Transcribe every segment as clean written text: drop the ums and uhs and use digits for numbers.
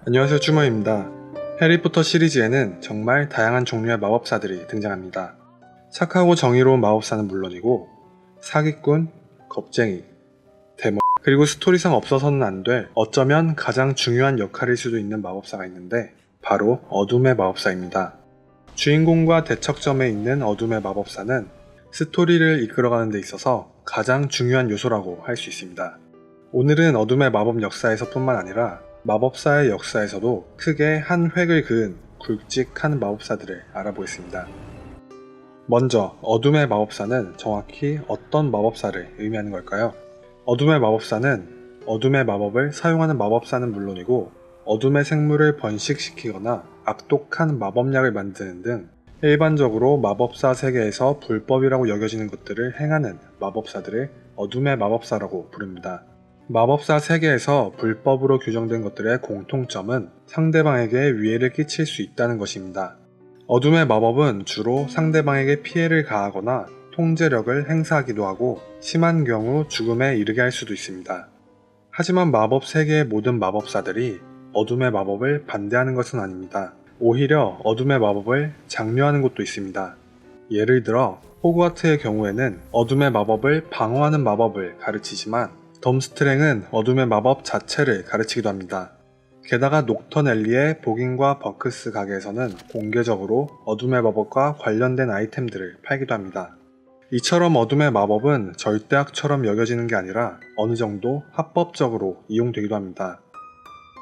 안녕하세요, 쭈머입니다. 해리포터 시리즈에는 정말 다양한 종류의 마법사들이 등장합니다. 착하고 정의로운 마법사는 물론이고 사기꾼, 겁쟁이, 데몬, 그리고 스토리상 없어서는 안 될 어쩌면 가장 중요한 역할일 수도 있는 마법사가 있는데 바로 어둠의 마법사입니다. 주인공과 대척점에 있는 어둠의 마법사는 스토리를 이끌어가는 데 있어서 가장 중요한 요소라고 할 수 있습니다. 오늘은 어둠의 마법 역사에서 뿐만 아니라 마법사의 역사에서도 크게 한 획을 그은 굵직한 마법사들을 알아보겠습니다. 먼저 어둠의 마법사는 정확히 어떤 마법사를 의미하는 걸까요? 어둠의 마법사는 어둠의 마법을 사용하는 마법사는 물론이고 어둠의 생물을 번식시키거나 악독한 마법약을 만드는 등 일반적으로 마법사 세계에서 불법이라고 여겨지는 것들을 행하는 마법사들을 어둠의 마법사라고 부릅니다. 마법사 세계에서 불법으로 규정된 것들의 공통점은 상대방에게 위해를 끼칠 수 있다는 것입니다. 어둠의 마법은 주로 상대방에게 피해를 가하거나 통제력을 행사하기도 하고 심한 경우 죽음에 이르게 할 수도 있습니다. 하지만 마법 세계의 모든 마법사들이 어둠의 마법을 반대하는 것은 아닙니다. 오히려 어둠의 마법을 장려하는 곳도 있습니다. 예를 들어 호그와트의 경우에는 어둠의 마법을 방어하는 마법을 가르치지만 덤스트랭은 어둠의 마법 자체를 가르치기도 합니다. 게다가 녹턴 앨리의 복인과 버크스 가게에서는 공개적으로 어둠의 마법과 관련된 아이템들을 팔기도 합니다. 이처럼 어둠의 마법은 절대악처럼 여겨지는 게 아니라 어느 정도 합법적으로 이용되기도 합니다.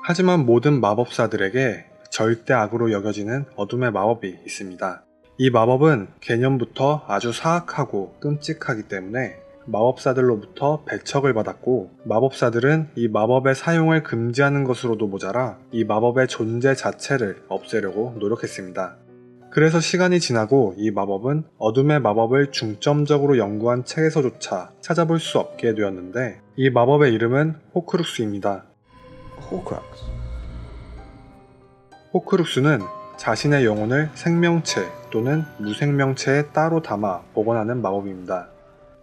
하지만 모든 마법사들에게 절대악으로 여겨지는 어둠의 마법이 있습니다. 이 마법은 개념부터 아주 사악하고 끔찍하기 때문에 마법사들로부터 배척을 받았고 마법사들은 이 마법의 사용을 금지하는 것으로도 모자라 이 마법의 존재 자체를 없애려고 노력했습니다. 그래서 시간이 지나고 이 마법은 어둠의 마법을 중점적으로 연구한 책에서조차 찾아볼 수 없게 되었는데 이 마법의 이름은 호크룩스입니다. 호크룩스는 자신의 영혼을 생명체 또는 무생명체에 따로 담아 복원하는 마법입니다.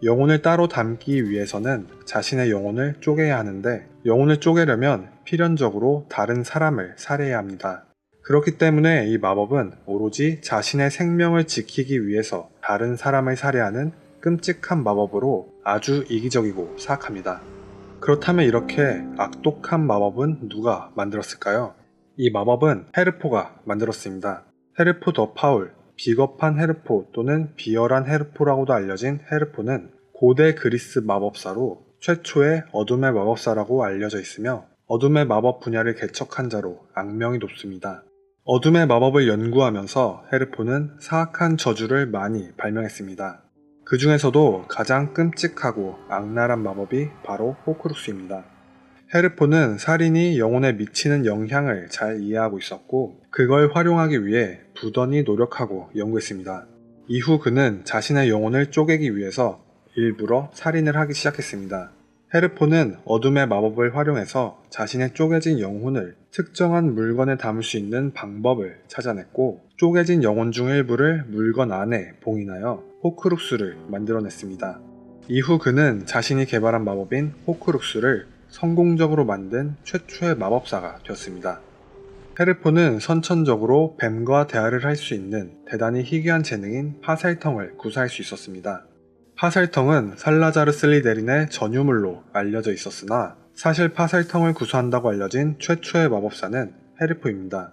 영혼을 따로 담기 위해서는 자신의 영혼을 쪼개야 하는데 영혼을 쪼개려면 필연적으로 다른 사람을 살해해야 합니다. 그렇기 때문에 이 마법은 오로지 자신의 생명을 지키기 위해서 다른 사람을 살해하는 끔찍한 마법으로 아주 이기적이고 사악합니다. 그렇다면 이렇게 악독한 마법은 누가 만들었을까요? 이 마법은 헤르포가 만들었습니다. 헤르포 더 파울, 비겁한 헤르포 또는 비열한 헤르포라고도 알려진 헤르포는 고대 그리스 마법사로 최초의 어둠의 마법사라고 알려져 있으며 어둠의 마법 분야를 개척한 자로 악명이 높습니다. 어둠의 마법을 연구하면서 헤르포는 사악한 저주를 많이 발명했습니다. 그 중에서도 가장 끔찍하고 악랄한 마법이 바로 호크룩스입니다. 헤르포는 살인이 영혼에 미치는 영향을 잘 이해하고 있었고 그걸 활용하기 위해 부단히 노력하고 연구했습니다. 이후 그는 자신의 영혼을 쪼개기 위해서 일부러 살인을 하기 시작했습니다. 헤르포는 어둠의 마법을 활용해서 자신의 쪼개진 영혼을 특정한 물건에 담을 수 있는 방법을 찾아냈고 쪼개진 영혼 중 일부를 물건 안에 봉인하여 호크룩스를 만들어냈습니다. 이후 그는 자신이 개발한 마법인 호크룩스를 성공적으로 만든 최초의 마법사가 되었습니다. 헤르포는 선천적으로 뱀과 대화를 할 수 있는 대단히 희귀한 재능인 파살텅을 구사할 수 있었습니다. 파살텅은 살라자르 슬리데린의 전유물로 알려져 있었으나 사실 파살텅을 구사한다고 알려진 최초의 마법사는 헤르포입니다.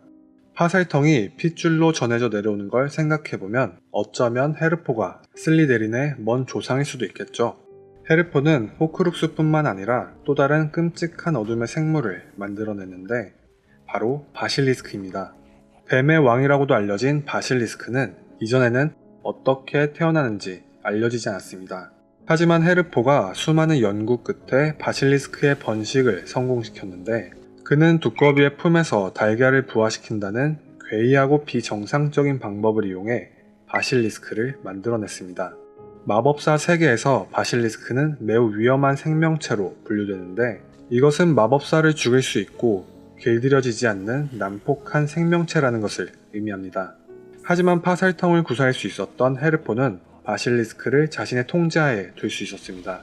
파살텅이 핏줄로 전해져 내려오는 걸 생각해보면 어쩌면 헤르포가 슬리데린의 먼 조상일 수도 있겠죠. 헤르포는 호크룩스뿐만 아니라 또 다른 끔찍한 어둠의 생물을 만들어냈는데 바로 바실리스크입니다. 뱀의 왕이라고도 알려진 바실리스크는 이전에는 어떻게 태어나는지 알려지지 않았습니다. 하지만 헤르포가 수많은 연구 끝에 바실리스크의 번식을 성공시켰는데 그는 두꺼비의 품에서 달걀을 부화시킨다는 괴이하고 비정상적인 방법을 이용해 바실리스크를 만들어냈습니다. 마법사 세계에서 바실리스크는 매우 위험한 생명체로 분류되는데 이것은 마법사를 죽일 수 있고 길들여지지 않는 난폭한 생명체라는 것을 의미합니다. 하지만 파살통을 구사할 수 있었던 헤르포는 바실리스크를 자신의 통제하에 둘 수 있었습니다.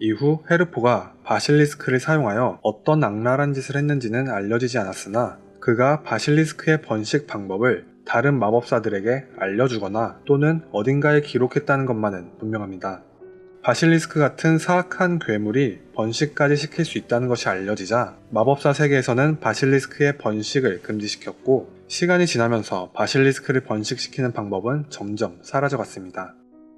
이후 헤르포가 바실리스크를 사용하여 어떤 악랄한 짓을 했는지는 알려지지 않았으나 그가 바실리스크의 번식 방법을 다른 마법사들에게 알려주거나 또는 어딘가에 기록했다는 것만은 분명합니다. 바실리스크 같은 사악한 괴물이 번식까지 시킬 수 있다는 것이 알려지자 마법사 세계에서는 바실리스크의 번식을 금지시켰고 시간이 지나면서 바실리스크를 번식시키는 방법은 점점 사라져갔습니다.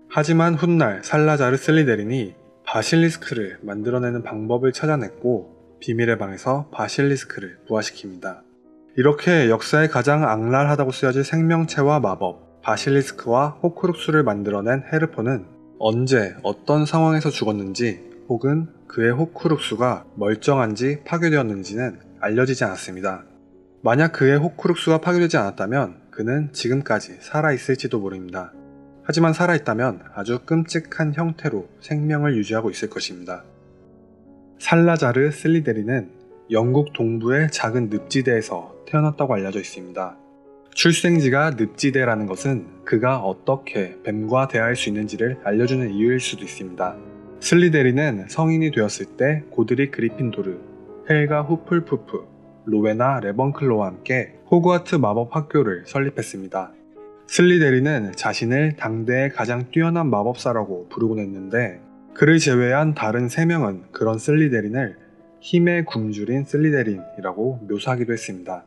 하지만 훗날 살라자르 슬리데린이 바실리스크를 만들어내는 방법을 찾아냈고 비밀의 방에서 바실리스크를 부화시킵니다. 이렇게 역사에 가장 악랄하다고 쓰여질 생명체와 마법, 바실리스크와 호크룩스를 만들어낸 헤르포는 언제 어떤 상황에서 죽었는지 혹은 그의 호크룩스가 멀쩡한지 파괴되었는지는 알려지지 않았습니다. 만약 그의 호크룩스가 파괴되지 않았다면 그는 지금까지 살아있을지도 모릅니다. 하지만 살아있다면 아주 끔찍한 형태로 생명을 유지하고 있을 것입니다. 살라자르 슬리데린은 영국 동부의 작은 늪지대에서 태어났다고 알려져 있습니다. 출생지가 늪지대라는 것은 그가 어떻게 뱀과 대화할 수 있는지를 알려주는 이유일 수도 있습니다. 슬리데린은 성인이 되었을 때 고드릭 그리핀도르, 헬가 후플푸프, 로웨나 레번클로와 함께 호그와트 마법 학교를 설립했습니다. 슬리데린은 자신을 당대의 가장 뛰어난 마법사라고 부르곤 했는데 그를 제외한 다른 3명은 그런 슬리데린을 힘의 굶주린 슬리데린이라고 묘사하기도 했습니다.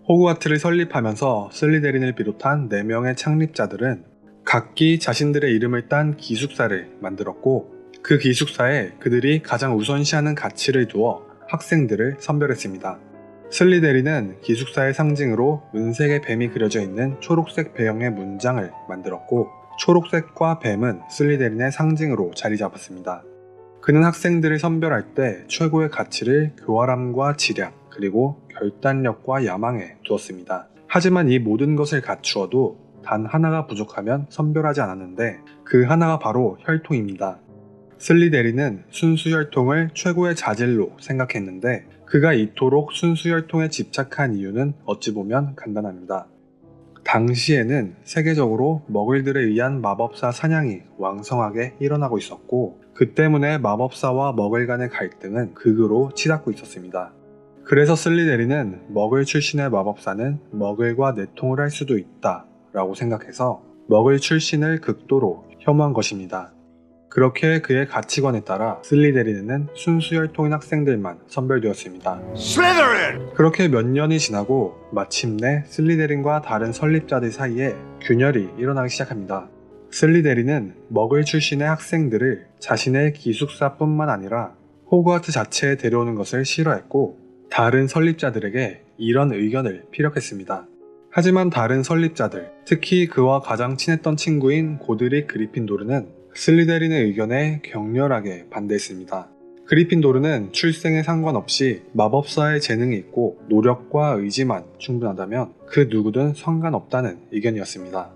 호그와트를 설립하면서 슬리데린을 비롯한 4명의 창립자들은 각기 자신들의 이름을 딴 기숙사를 만들었고 그 기숙사에 그들이 가장 우선시하는 가치를 두어 학생들을 선별했습니다. 슬리데린은 기숙사의 상징으로 은색의 뱀이 그려져 있는 초록색 배경의 문장을 만들었고 초록색과 뱀은 슬리데린의 상징으로 자리 잡았습니다. 그는 학생들을 선별할 때 최고의 가치를 교활함과 지략 그리고 결단력과 야망에 두었습니다. 하지만 이 모든 것을 갖추어도 단 하나가 부족하면 선별하지 않았는데 그 하나가 바로 혈통입니다. 슬리데린은 순수혈통을 최고의 자질로 생각했는데 그가 이토록 순수혈통에 집착한 이유는 어찌 보면 간단합니다. 당시에는 세계적으로 머글들에 의한 마법사 사냥이 왕성하게 일어나고 있었고 그 때문에 마법사와 머글 간의 갈등은 극으로 치닫고 있었습니다. 그래서 슬리데린은 머글 출신의 마법사는 머글과 내통을 할 수도 있다 라고 생각해서 머글 출신을 극도로 혐오한 것입니다. 그렇게 그의 가치관에 따라 슬리데린은 순수혈통인 학생들만 선별되었습니다. 그렇게 몇 년이 지나고 마침내 슬리데린과 다른 설립자들 사이에 균열이 일어나기 시작합니다. 슬리데린은 머글 출신의 학생들을 자신의 기숙사뿐만 아니라 호그와트 자체에 데려오는 것을 싫어했고 다른 설립자들에게 이런 의견을 피력했습니다. 하지만 다른 설립자들, 특히 그와 가장 친했던 친구인 고드릭 그리핀도르는 슬리데린의 의견에 격렬하게 반대했습니다. 그리핀도르는 출생에 상관없이 마법사의 재능이 있고 노력과 의지만 충분하다면 그 누구든 상관없다는 의견이었습니다.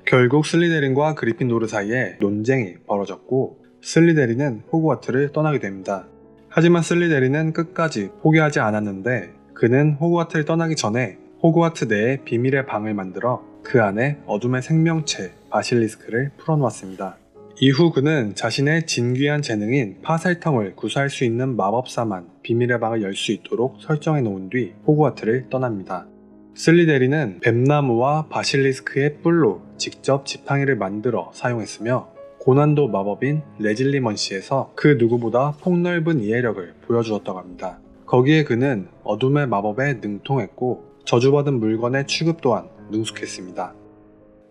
결국 슬리데린과 그리핀도르 사이에 논쟁이 벌어졌고 슬리데린은 호그와트를 떠나게 됩니다. 하지만 슬리데린은 끝까지 포기하지 않았는데 그는 호그와트를 떠나기 전에 호그와트 내에 비밀의 방을 만들어 그 안에 어둠의 생명체 바실리스크를 풀어놓았습니다. 이후 그는 자신의 진귀한 재능인 파살통을 구사할 수 있는 마법사만 비밀의 방을 열 수 있도록 설정해 놓은 뒤 호그와트를 떠납니다. 슬리데린은 뱀나무와 바실리스크의 뿔로 직접 지팡이를 만들어 사용했으며 고난도 마법인 레질리먼시에서 그 누구보다 폭넓은 이해력을 보여주었다고 합니다. 거기에 그는 어둠의 마법에 능통했고 저주받은 물건의 취급 또한 능숙했습니다.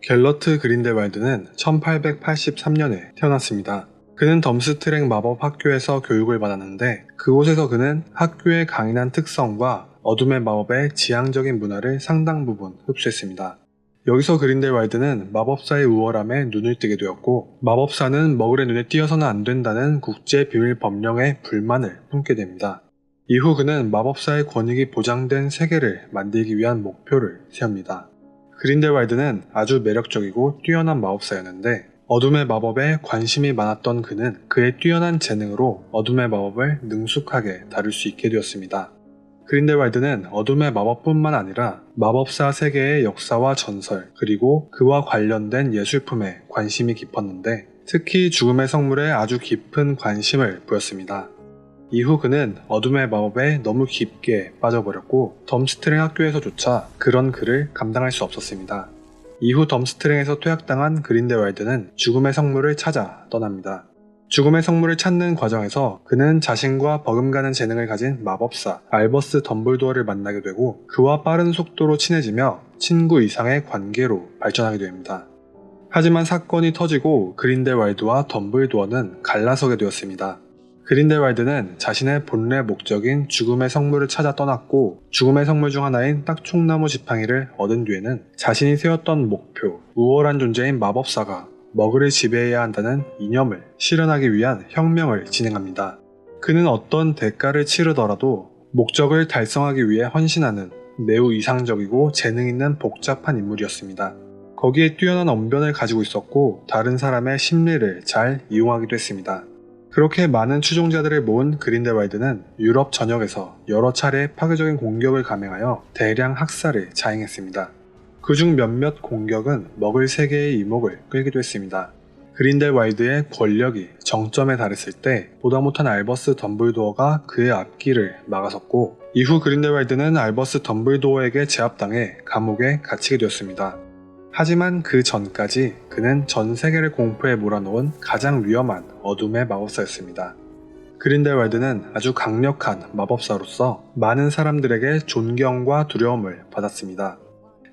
갤러트 그린델왈드는 1883년에 태어났습니다. 그는 덤스트랭 마법 학교에서 교육을 받았는데 그곳에서 그는 학교의 강인한 특성과 어둠의 마법의 지향적인 문화를 상당 부분 흡수했습니다. 여기서 그린델왈드는 마법사의 우월함에 눈을 뜨게 되었고 마법사는 머글의 눈에 띄어서는 안 된다는 국제 비밀 법령에 불만을 품게 됩니다. 이후 그는 마법사의 권익이 보장된 세계를 만들기 위한 목표를 세웁니다. 그린델왈드는 아주 매력적이고 뛰어난 마법사였는데 어둠의 마법에 관심이 많았던 그는 그의 뛰어난 재능으로 어둠의 마법을 능숙하게 다룰 수 있게 되었습니다. 그린델왈드는 어둠의 마법뿐만 아니라 마법사 세계의 역사와 전설, 그리고 그와 관련된 예술품에 관심이 깊었는데 특히 죽음의 성물에 아주 깊은 관심을 보였습니다. 이후 그는 어둠의 마법에 너무 깊게 빠져버렸고 덤스트링 학교에서조차 그런 그를 감당할 수 없었습니다. 이후 덤스트링에서 퇴학당한 그린델왈드는 죽음의 성물을 찾아 떠납니다. 죽음의 성물을 찾는 과정에서 그는 자신과 버금가는 재능을 가진 마법사 알버스 덤블도어를 만나게 되고 그와 빠른 속도로 친해지며 친구 이상의 관계로 발전하게 됩니다. 하지만 사건이 터지고 그린델왈드와 덤블도어는 갈라서게 되었습니다. 그린델왈드는 자신의 본래 목적인 죽음의 성물을 찾아 떠났고 죽음의 성물 중 하나인 딱총나무 지팡이를 얻은 뒤에는 자신이 세웠던 목표, 우월한 존재인 마법사가 머그를 지배해야 한다는 이념을 실현하기 위한 혁명을 진행합니다. 그는 어떤 대가를 치르더라도 목적을 달성하기 위해 헌신하는 매우 이상적이고 재능 있는 복잡한 인물이었습니다. 거기에 뛰어난 언변을 가지고 있었고 다른 사람의 심리를 잘 이용하기도 했습니다. 그렇게 많은 추종자들을 모은 그린델왈드는 유럽 전역에서 여러 차례 파괴적인 공격을 감행하여 대량 학살을 자행했습니다. 그중 몇몇 공격은 머글 세계의 이목을 끌기도 했습니다. 그린델왈드의 권력이 정점에 달했을 때 보다 못한 알버스 덤블도어가 그의 앞길을 막아섰고 이후 그린델왈드는 알버스 덤블도어에게 제압당해 감옥에 갇히게 되었습니다. 하지만 그 전까지 그는 전 세계를 공포에 몰아넣은 가장 위험한 어둠의 마법사였습니다. 그린델왈드는 아주 강력한 마법사로서 많은 사람들에게 존경과 두려움을 받았습니다.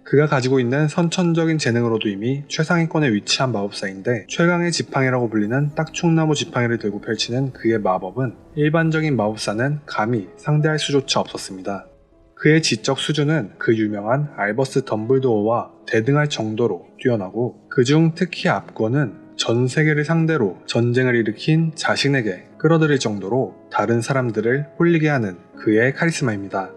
그가 가지고 있는 선천적인 재능으로도 이미 최상위권에 위치한 마법사인데 최강의 지팡이라고 불리는 딱총나무 지팡이를 들고 펼치는 그의 마법은 일반적인 마법사는 감히 상대할 수조차 없었습니다. 그의 지적 수준은 그 유명한 알버스 덤블도어와 대등할 정도로 뛰어나고 그중 특히 앞권은 전 세계를 상대로 전쟁을 일으킨 자신에게 끌어들일 정도로 다른 사람들을 홀리게 하는 그의 카리스마입니다.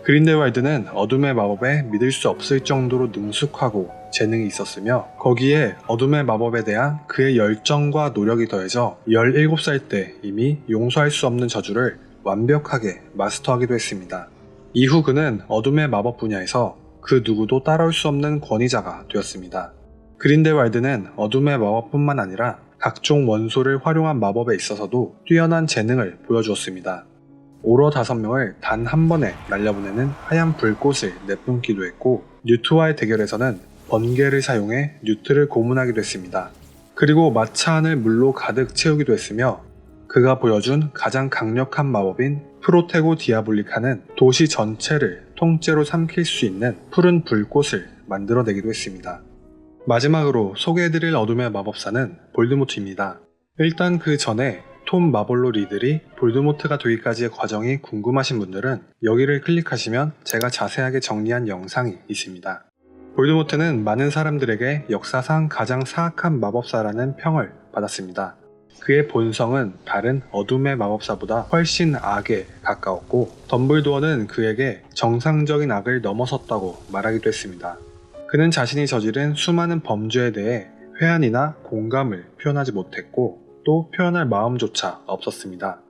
그린델왈드는 어둠의 마법에 믿을 수 없을 정도로 능숙하고 재능이 있었으며 거기에 어둠의 마법에 대한 그의 열정과 노력이 더해져 17살 때 이미 용서할 수 없는 저주를 완벽하게 마스터하기도 했습니다. 이후 그는 어둠의 마법 분야에서 그 누구도 따라올 수 없는 권위자가 되었습니다. 그린델왈드는 어둠의 마법뿐만 아니라 각종 원소를 활용한 마법에 있어서도 뛰어난 재능을 보여주었습니다. 오러 5명을 단 한 번에 날려보내는 하얀 불꽃을 내뿜기도 했고 뉴트와의 대결에서는 번개를 사용해 뉴트를 고문하기도 했습니다. 그리고 마차 안을 물로 가득 채우기도 했으며 그가 보여준 가장 강력한 마법인 프로테고 디아볼리카는 도시 전체를 통째로 삼킬 수 있는 푸른 불꽃을 만들어내기도 했습니다. 마지막으로 소개해드릴 어둠의 마법사는 볼드모트입니다. 일단 그 전에 톰 마볼로 리들이 볼드모트가 되기까지의 과정이 궁금하신 분들은 여기를 클릭하시면 제가 자세하게 정리한 영상이 있습니다. 볼드모트는 많은 사람들에게 역사상 가장 사악한 마법사라는 평을 받았습니다. 그의 본성은 다른 어둠의 마법사보다 훨씬 악에 가까웠고 덤블도어는 그에게 정상적인 악을 넘어섰다고 말하기도 했습니다. 그는 자신이 저지른 수많은 범죄에 대해 회한이나 공감을 표현하지 못했고 또 표현할 마음조차 없었습니다.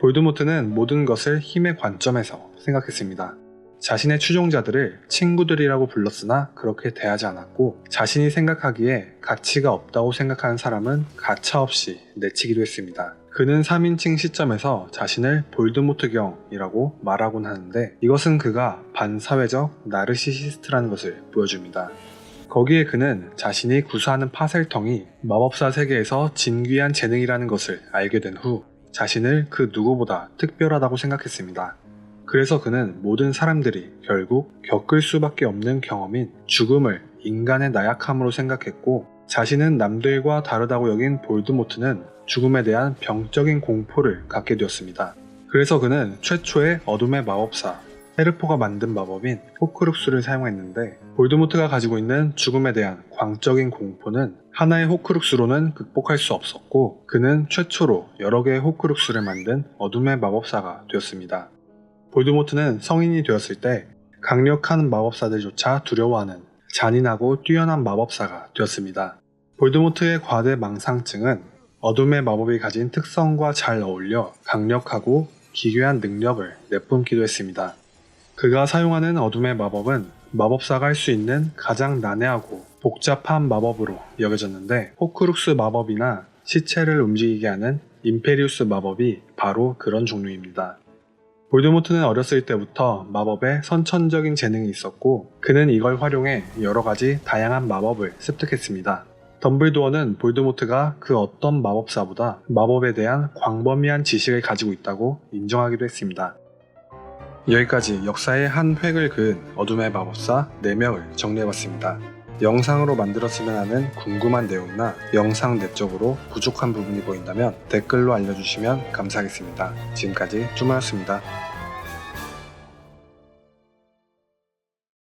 볼드모트는 모든 것을 힘의 관점에서 생각했습니다. 자신의 추종자들을 친구들이라고 불렀으나 그렇게 대하지 않았고 자신이 생각하기에 가치가 없다고 생각하는 사람은 가차없이 내치기도 했습니다. 그는 3인칭 시점에서 자신을 볼드모트경이라고 말하곤 하는데 이것은 그가 반사회적 나르시시스트라는 것을 보여줍니다. 거기에 그는 자신이 구사하는 파셀텅이 마법사 세계에서 진귀한 재능이라는 것을 알게 된 후 자신을 그 누구보다 특별하다고 생각했습니다. 그래서 그는 모든 사람들이 결국 겪을 수밖에 없는 경험인 죽음을 인간의 나약함으로 생각했고 자신은 남들과 다르다고 여긴 볼드모트는 죽음에 대한 병적인 공포를 갖게 되었습니다. 그래서 그는 최초의 어둠의 마법사 헤르포가 만든 마법인 호크룩스를 사용했는데 볼드모트가 가지고 있는 죽음에 대한 광적인 공포는 하나의 호크룩스로는 극복할 수 없었고 그는 최초로 여러 개의 호크룩스를 만든 어둠의 마법사가 되었습니다. 볼드모트는 성인이 되었을 때 강력한 마법사들조차 두려워하는 잔인하고 뛰어난 마법사가 되었습니다. 볼드모트의 과대망상증은 어둠의 마법이 가진 특성과 잘 어울려 강력하고 기괴한 능력을 내뿜기도 했습니다. 그가 사용하는 어둠의 마법은 마법사가 할 수 있는 가장 난해하고 복잡한 마법으로 여겨졌는데, 호크룩스 마법이나 시체를 움직이게 하는 임페리우스 마법이 바로 그런 종류입니다. 볼드모트는 어렸을 때부터 마법에 선천적인 재능이 있었고, 그는 이걸 활용해 여러 가지 다양한 마법을 습득했습니다. 덤블도어는 볼드모트가 그 어떤 마법사보다 마법에 대한 광범위한 지식을 가지고 있다고 인정하기도 했습니다. 여기까지 역사의 한 획을 그은 어둠의 마법사 4명을 정리해봤습니다. 영상으로 만들었으면 하는 궁금한 내용이나 영상 내적으로 부족한 부분이 보인다면 댓글로 알려주시면 감사하겠습니다. 지금까지 쭈마였습니다.